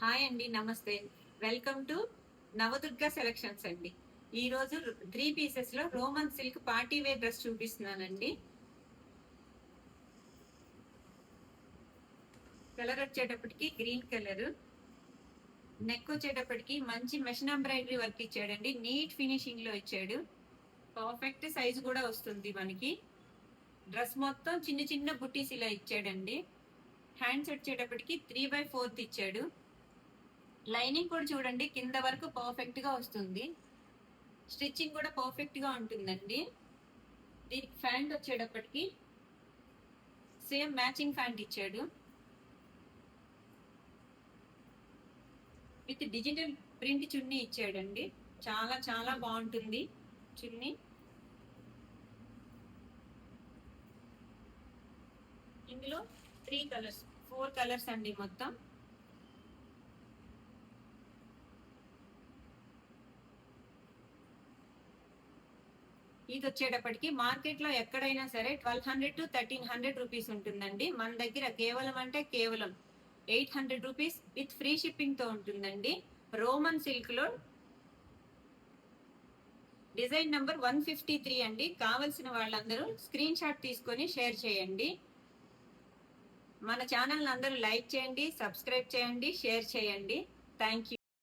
Hi అండి, నమస్తే. Welcome to Navadurga selections అండి. ఈ రోజు 3 పీసెస్ లో Roman silk party wear dress చూపిస్తున్నానండి. కలర్ వచ్చేటప్పటికి గ్రీన్ కలర్, నెక్ వచ్చేటప్పటికి మంచి మెషిన్ ఎంబ్రాయిడరీ వర్క్ ఇచ్చాడండి. నీట్ ఫినిషింగ్ లో ఇచ్చాడు. పర్ఫెక్ట్ సైజ్ కూడా వస్తుంది మనకి. డ్రెస్ మొత్తం చిన్న చిన్న బుట్టీస్ ఇలా ఇచ్చాడండి. హ్యాండ్స్ వచ్చేటప్పటికి 3/4 ఇచ్చాడు. లైనింగ్ కూడా చూడండి, కింద వరకు పర్ఫెక్ట్ గా వస్తుంది. స్టిచ్చింగ్ కూడా పర్ఫెక్ట్ గా ఉంటుందండి. దీనికి ప్యాంట్ వచ్చేటప్పటికి సేమ్ మ్యాచింగ్ ప్యాంట్ ఇచ్చాడు. విత్ డిజిటల్ ప్రింట్ చున్నీ ఇచ్చాడండి. చాలా చాలా బాగుంటుంది చున్నీ. ఇందులో 4 కలర్స్ అండి మొత్తం. ఇది వచ్చేటప్పటికి మార్కెట్ లో ఎక్కడైనా సరే 1200 to 1300 రూపీస్ ఉంటుందండి. మన దగ్గర కేవలం 800 రూపీస్ విత్ ఫ్రీ షిప్పింగ్ తో ఉంటుందండి. రోమన్ సిల్క్ లో డిజైన్ నంబర్ 153 అండి. కావలసిన వాళ్ళందరూ స్క్రీన్ షాట్ తీసుకొని షేర్ చేయండి. మన ఛానల్ అందరూ లైక్ చేయండి, సబ్స్క్రైబ్ చేయండి, షేర్ చేయండి. Thank you.